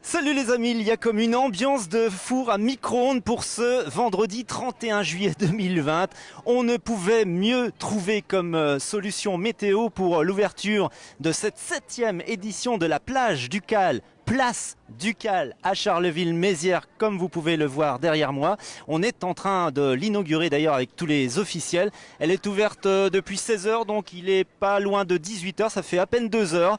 Salut les amis, il y a comme une ambiance de four à micro-ondes pour ce vendredi 31 juillet 2020. On ne pouvait mieux trouver comme solution météo pour l'ouverture de cette 7e édition de la plage Ducal. Place Ducal à Charleville-Mézières, comme vous pouvez le voir derrière moi. On est en train de l'inaugurer d'ailleurs avec tous les officiels. Elle est ouverte depuis 16 h, donc il est pas loin de 18 h. Ça fait à peine 2 heures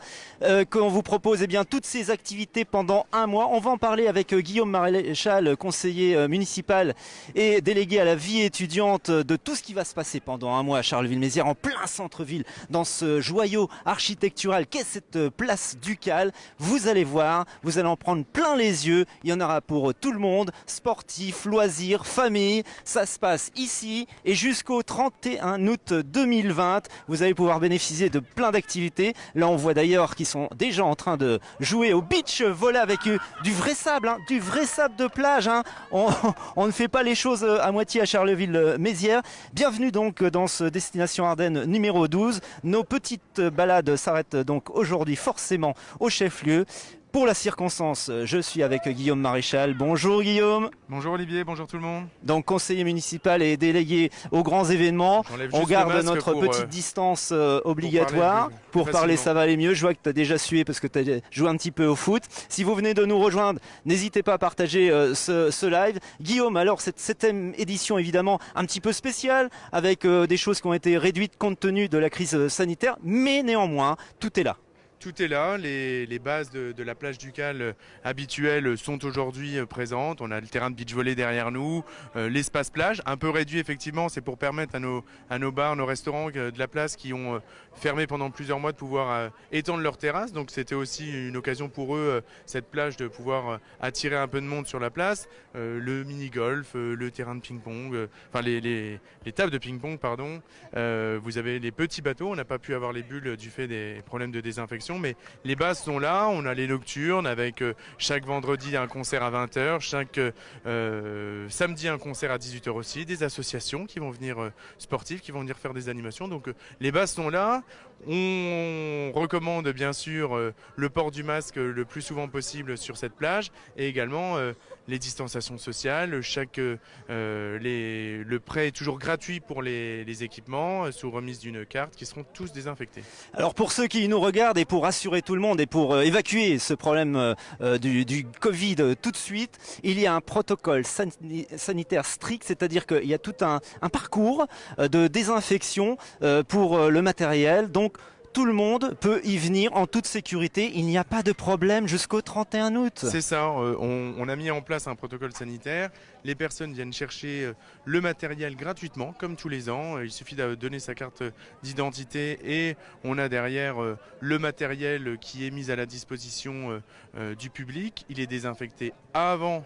qu'on vous propose bien toutes ces activités pendant un mois. On va en parler avec Guillaume Maréchal, conseiller municipal et délégué à la vie étudiante, de tout ce qui va se passer pendant un mois à Charleville-Mézières, en plein centre-ville, dans ce joyau architectural qu'est cette place Ducal. Vous allez voir, vous allez en prendre plein les yeux, il y en aura pour tout le monde, sportifs, loisirs, famille. Ça se passe ici et jusqu'au 31 août 2020. Vous allez pouvoir bénéficier de plein d'activités. Là on voit d'ailleurs qu'ils sont déjà en train de jouer au beach volley avec du vrai sable, du vrai sable de plage. On ne fait pas les choses à moitié à Charleville-Mézières. Bienvenue donc dans ce Destination Ardennes numéro 12. Nos petites balades s'arrêtent donc aujourd'hui forcément au chef-lieu. Pour la circonstance, je suis avec Guillaume Maréchal. Bonjour Guillaume. Bonjour Olivier, bonjour tout le monde. Donc conseiller municipal et délégué aux grands événements. On garde notre petite distance obligatoire. Pour parler, ça va aller mieux. Je vois que tu as déjà sué parce que tu as joué un petit peu au foot. Si vous venez de nous rejoindre, n'hésitez pas à partager ce live. Guillaume, alors cette 7e édition évidemment un petit peu spéciale, avec des choses qui ont été réduites compte tenu de la crise sanitaire, mais néanmoins, tout est là. Tout est là, les bases de la plage Ducal habituelle sont aujourd'hui présentes. On a le terrain de beach volley derrière nous, l'espace plage, un peu réduit effectivement, c'est pour permettre à nos bars, nos restaurants de la place qui ont fermé pendant plusieurs mois de pouvoir étendre leurs terrasses. Donc c'était aussi une occasion pour eux, cette plage, de pouvoir attirer un peu de monde sur la place. Le mini-golf, le terrain de ping-pong, enfin les tables de ping-pong, pardon. Vous avez les petits bateaux, on n'a pas pu avoir les bulles du fait des problèmes de désinfection. Mais les bases sont là, on a les nocturnes avec chaque vendredi un concert à 20 h, chaque samedi un concert à 18 h aussi, des associations qui vont venir sportives, qui vont venir faire des animations. Donc les bases sont là. On recommande bien sûr le port du masque le plus souvent possible sur cette plage et également les distanciations sociales. Le prêt est toujours gratuit pour les équipements sous remise d'une carte qui seront tous désinfectés. Alors pour ceux qui nous regardent et pour rassurer tout le monde et pour évacuer ce problème du Covid tout de suite, il y a un protocole sanitaire strict, c'est-à-dire qu'il y a tout un parcours de désinfection pour le matériel. Donc tout le monde peut y venir en toute sécurité. Il n'y a pas de problème jusqu'au 31 août. C'est ça, on a mis en place un protocole sanitaire. Les personnes viennent chercher le matériel gratuitement, comme tous les ans. Il suffit de donner sa carte d'identité et on a derrière le matériel qui est mis à la disposition du public. Il est désinfecté avant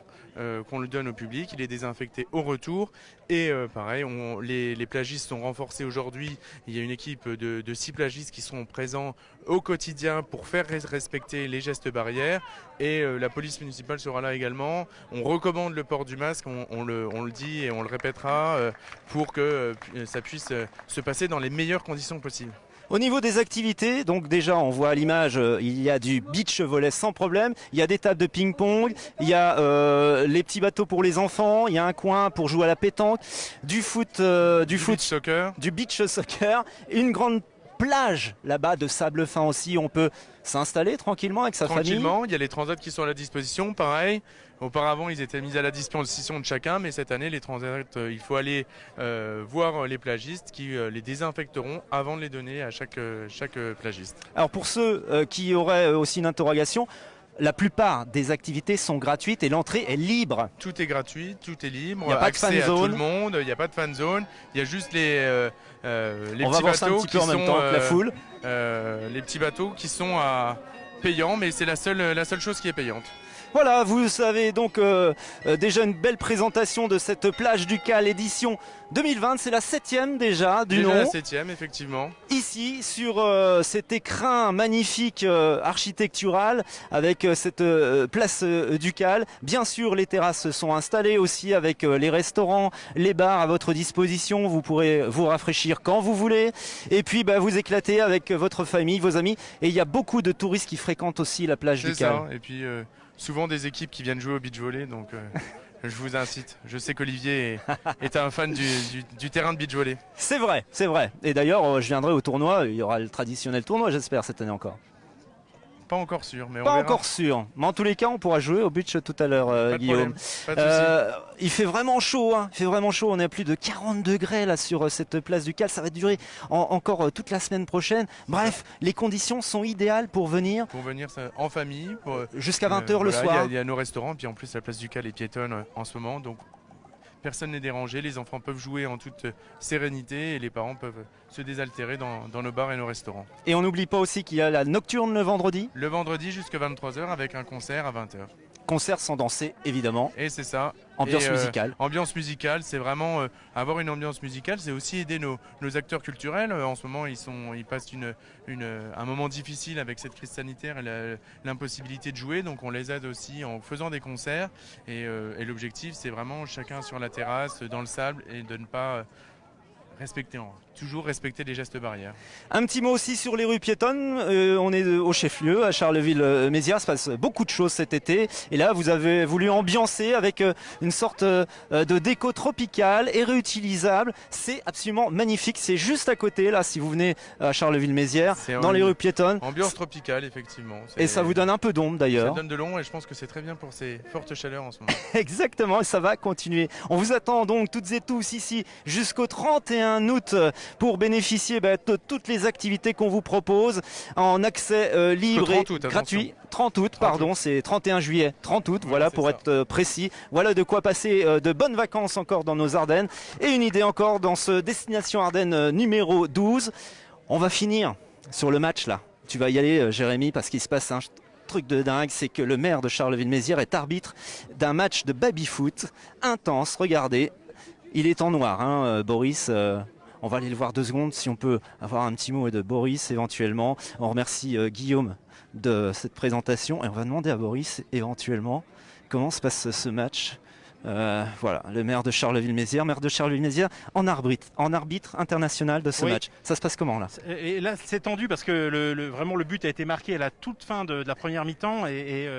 qu'on le donne au public, il est désinfecté au retour. Et pareil, les plagistes sont renforcés aujourd'hui. Il y a une équipe de 6 plagistes qui sont présents au quotidien pour faire respecter les gestes barrières. Et la police municipale sera là également. On recommande le port du masque, on le dit et on le répétera pour que ça puisse se passer dans les meilleures conditions possibles. Au niveau des activités, donc déjà on voit à l'image, il y a du beach volley sans problème, il y a des tables de ping-pong, il y a les petits bateaux pour les enfants, il y a un coin pour jouer à la pétanque, du beach soccer, une grande plage là-bas de sable fin aussi, on peut s'installer tranquillement avec sa famille. Tranquillement, il y a les transats qui sont à la disposition, pareil. Auparavant, ils étaient mis à la disposition de chacun, mais cette année, les transats, il faut aller voir les plagistes qui les désinfecteront avant de les donner à chaque plagiste. Alors pour ceux qui auraient aussi une interrogation, la plupart des activités sont gratuites et l'entrée est libre. Tout est gratuit, tout est libre. Il n'y a pas de fan zone. Tout le monde, il n'y a pas de fan zone. Il y a juste les petits bateaux qui sont la foule. Les petits bateaux qui sont payants, mais c'est la seule chose qui est payante. Voilà, vous savez donc déjà une belle présentation de cette plage Ducal édition 2020. C'est la 7e déjà du nom. La 7e, effectivement. Ici, sur cet écrin magnifique architectural avec cette place Ducal. Bien sûr, les terrasses sont installées aussi avec les restaurants, les bars à votre disposition. Vous pourrez vous rafraîchir quand vous voulez. Et puis, vous éclater avec votre famille, vos amis. Et il y a beaucoup de touristes qui fréquentent fréquentent aussi la plage du C'est Cal. ça. Et puis souvent des équipes qui viennent jouer au beach volley, donc je vous incite. Je sais qu'Olivier est un fan du terrain de beach volley. C'est vrai, c'est vrai. Et d'ailleurs, je viendrai au tournoi. Il y aura le traditionnel tournoi, j'espère, cette année encore. Pas encore sûr, mais on Pas verra. encore sûr. Mais en tous les cas, on pourra jouer au beach tout à l'heure, Pas de Guillaume. problème, pas de souci. Il fait vraiment chaud, hein. Il fait vraiment chaud. On est à plus de 40 degrés là sur cette place du Cal. Ça va durer encore toute la semaine prochaine. Bref, les conditions sont idéales pour venir Pour venir en famille. jusqu'à 20h le Voilà, soir. Il y a nos restaurants, puis en plus la place du Cal est piétonne en ce moment, donc personne n'est dérangé. Les enfants peuvent jouer en toute sérénité et les parents peuvent se désaltérer dans nos bars et nos restaurants. Et on n'oublie pas aussi qu'il y a la nocturne le vendredi. Le vendredi jusqu'à 23h avec un concert à 20h. Concert sans danser, évidemment. Et c'est ça. Ambiance Et, musicale. Ambiance musicale, c'est vraiment avoir une ambiance musicale, c'est aussi aider nos acteurs culturels. En ce moment, ils passent un moment difficile avec cette crise sanitaire et l'impossibilité de jouer. Donc on les aide aussi en faisant des concerts. Et l'objectif, c'est vraiment chacun sur la terrasse, dans le sable, et de ne pas toujours respecter les gestes barrières. Un petit mot aussi sur les rues piétonnes. On est au chef-lieu, à Charleville-Mézières. Il se passe beaucoup de choses cet été. Et là, vous avez voulu ambiancer avec une sorte de déco tropicale et réutilisable. C'est absolument magnifique. C'est juste à côté, là, si vous venez à Charleville-Mézières, dans les rues piétonnes. Ambiance tropicale, effectivement. Et ça vous donne un peu d'ombre, d'ailleurs. Ça donne de l'ombre et je pense que c'est très bien pour ces fortes chaleurs en ce moment. Exactement, et ça va continuer. On vous attend donc toutes et tous ici jusqu'au 31 août pour bénéficier de toutes les activités qu'on vous propose en accès libre et gratuit. 30 août, pardon, c'est 31 juillet, 30 août, voilà pour être précis. Voilà de quoi passer de bonnes vacances encore dans nos Ardennes et une idée encore dans ce Destination Ardennes numéro 12. On va finir sur le match là. Tu vas y aller, Jérémy, parce qu'il se passe un truc de dingue, c'est que le maire de Charleville-Mézières est arbitre d'un match de baby-foot intense. Regardez, il est en noir, hein, Boris. On va aller le voir 2 secondes si on peut avoir un petit mot de Boris éventuellement. On remercie Guillaume de cette présentation et on va demander à Boris éventuellement comment se passe ce match. Voilà, le maire de Charleville-Mézières, en arbitre international de ce match. Ça se passe comment là? Et là c'est tendu parce que vraiment le but a été marqué à la toute fin de la première mi-temps et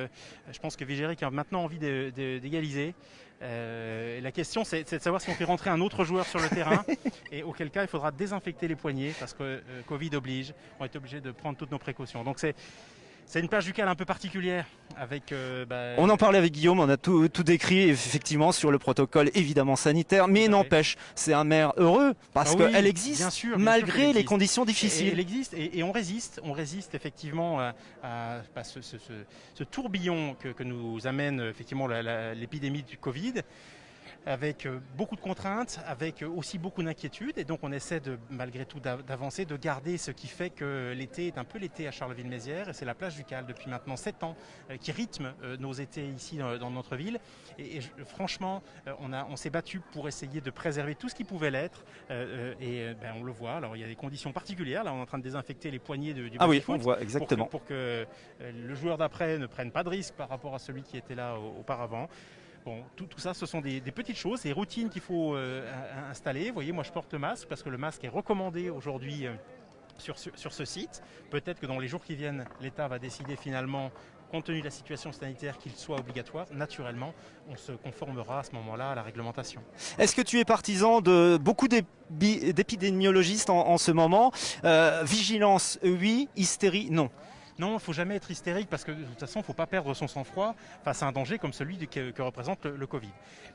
je pense que Vigéric a maintenant envie d'égaliser. La question c'est de savoir si on fait rentrer un autre joueur sur le terrain et auquel cas il faudra désinfecter les poignets parce que Covid oblige, on est obligé de prendre toutes nos précautions. Donc c'est une plage du Cal un peu particulière avec. On en parlait avec Guillaume, on a tout décrit effectivement sur le protocole évidemment sanitaire, mais n'empêche, c'est un maire heureux parce qu'elle existe bien sûr, malgré les conditions difficiles. Elle existe et on résiste effectivement à ce tourbillon que nous amène effectivement l'épidémie du Covid. Avec beaucoup de contraintes, avec aussi beaucoup d'inquiétudes et donc on essaie malgré tout d'avancer, de garder ce qui fait que l'été est un peu l'été à Charleville-Mézières et c'est la plage du Cal depuis maintenant 7 ans qui rythme nos étés ici dans notre ville et franchement on s'est battu pour essayer de préserver tout ce qui pouvait l'être on le voit, alors il y a des conditions particulières, là on est en train de désinfecter les poignées du ah oui, foot on voit exactement pour que le joueur d'après ne prenne pas de risque par rapport à celui qui était là auparavant. Bon, tout ça, ce sont des petites choses, des routines qu'il faut installer. Vous voyez, moi je porte le masque parce que le masque est recommandé aujourd'hui sur ce site. Peut-être que dans les jours qui viennent, l'État va décider finalement, compte tenu de la situation sanitaire, qu'il soit obligatoire. Naturellement, on se conformera à ce moment-là à la réglementation. Est-ce que tu es partisan de beaucoup d'épidémiologistes en ce moment? Vigilance, oui. Hystérie, non. Non, il ne faut jamais être hystérique parce que de toute façon, il ne faut pas perdre son sang-froid face à un danger comme celui que représente le Covid.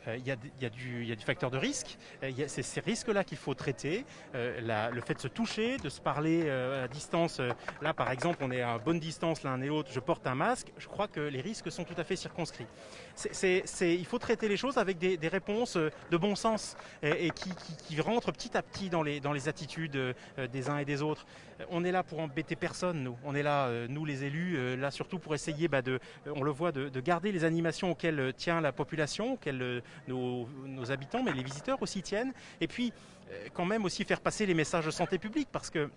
Il y a du facteur de risque, c'est ces risques-là qu'il faut traiter. Le fait de se toucher, de se parler à distance, là par exemple on est à bonne distance l'un et l'autre, je porte un masque, je crois que les risques sont tout à fait circonscrits. Il faut traiter les choses avec des réponses de bon sens et qui rentrent petit à petit dans les attitudes des uns et des autres. On est là pour embêter personne, nous. On est là, nous les élus, là surtout pour essayer, on le voit, de garder les animations auxquelles tient la population, auxquelles nos habitants, mais les visiteurs aussi tiennent. Et puis, quand même aussi faire passer les messages de santé publique, parce que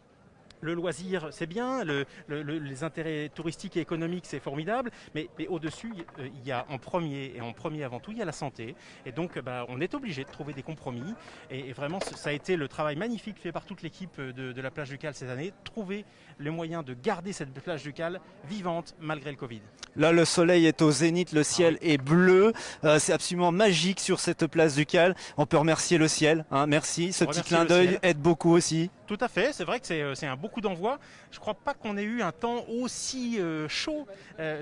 Le loisir, c'est bien, les intérêts touristiques et économiques, c'est formidable, mais au-dessus, il y a en premier avant tout, il y a la santé. Et donc, on est obligé de trouver des compromis. Et vraiment, ça a été le travail magnifique fait par toute l'équipe de la plage du Cal cette année, trouver les moyens de garder cette plage du Cal vivante malgré le Covid. Là, le soleil est au zénith, le ciel est bleu. C'est absolument magique sur cette place du Cal. On peut remercier le ciel. Hein, merci. Ce petit clin d'œil aide beaucoup aussi. Tout à fait, c'est vrai que c'est un beau coup d'envoi. Je ne crois pas qu'on ait eu un temps aussi chaud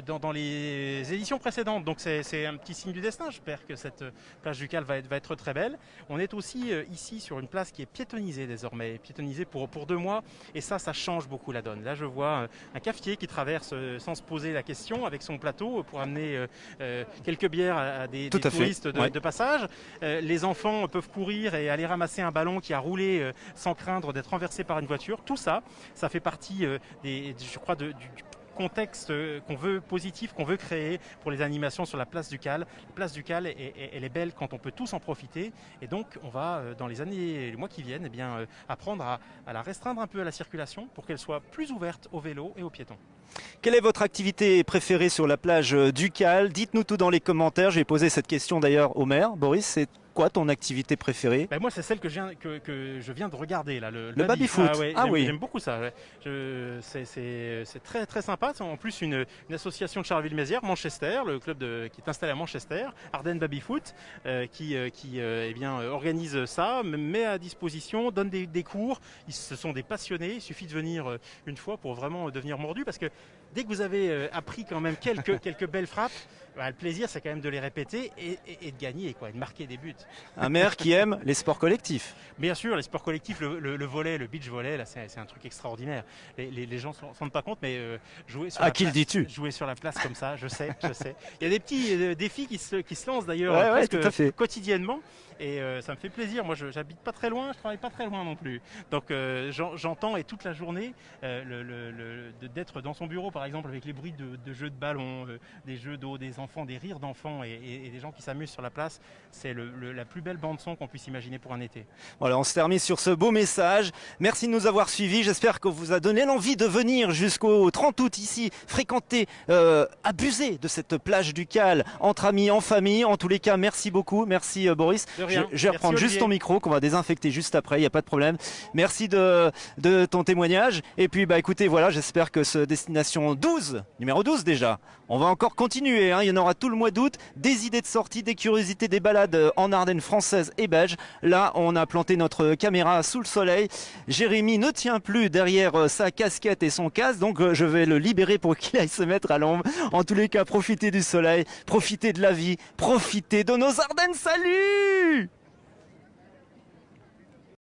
dans les éditions précédentes. Donc c'est un petit signe du destin. J'espère que cette plage du Cal va être très belle. On est aussi ici sur une place qui est piétonnisée désormais, piétonnisée pour 2 mois. Et ça change beaucoup la donne. Là, je vois un cafetier qui traverse sans se poser la question avec son plateau pour amener quelques bières à des touristes de passage. Les enfants peuvent courir et aller ramasser un ballon qui a roulé sans craindre d'être renversé par une voiture. Tout ça, ça fait partie je crois, du contexte qu'on veut positif, qu'on veut créer pour les animations sur la place du Cal. La place du Cal, elle est belle quand on peut tous en profiter. Et donc, on va, dans les années et les mois qui viennent, apprendre à la restreindre un peu à la circulation pour qu'elle soit plus ouverte aux vélos et aux piétons. Quelle est votre activité préférée sur la plage du Cal? Dites-nous tout dans les commentaires. Je vais poser cette question d'ailleurs au maire. Boris, c'est quoi ton activité préférée? Moi, c'est celle que je viens de regarder là, le baby-foot. Oui. J'aime beaucoup ça. Ouais. C'est très très sympa. C'est en plus une association de Charleville-Mézières, Manchester, le club qui est installé à Manchester, Ardennes Baby-foot, qui organise ça, met à disposition, donne des cours. Ce sont des passionnés. Il suffit de venir une fois pour vraiment devenir mordu, parce que dès que vous avez appris quand même quelques belles frappes, le plaisir, c'est quand même de les répéter et de gagner, quoi, et de marquer des buts. Un maire qui aime les sports collectifs. Bien sûr, les sports collectifs, le volley, le beach volley, là, c'est un truc extraordinaire. Les gens ne se rendent pas compte, mais jouer sur jouer sur la place comme ça, je sais. Il y a des petits défis qui se lancent d'ailleurs presque quotidiennement. Et ça me fait plaisir. Moi, j'habite pas très loin, je travaille pas très loin non plus. Donc, j'entends et toute la journée d'être dans son bureau, par exemple, avec les bruits de jeux de ballon, des jeux d'eau, des enfants, des rires d'enfants et des gens qui s'amusent sur la place. C'est la plus belle bande-son qu'on puisse imaginer pour un été. Voilà, on se termine sur ce beau message. Merci de nous avoir suivis. J'espère qu'on vous a donné l'envie de venir jusqu'au 30 août ici, fréquenter, abuser de cette plage du Cal entre amis, en famille. En tous les cas, merci beaucoup. Merci Boris. Je vais reprendre juste ton micro qu'on va désinfecter juste après, il n'y a pas de problème. Merci de ton témoignage. Et puis écoutez, voilà, j'espère que ce destination 12, numéro 12 déjà, on va encore continuer. Il y en aura tout le mois d'août, des idées de sortie, des curiosités, des balades en Ardennes françaises et belges. Là, on a planté notre caméra sous le soleil. Jérémy ne tient plus derrière sa casquette et son casque, donc je vais le libérer pour qu'il aille se mettre à l'ombre. En tous les cas, profitez du soleil, profitez de la vie, profitez de nos Ardennes. Salut!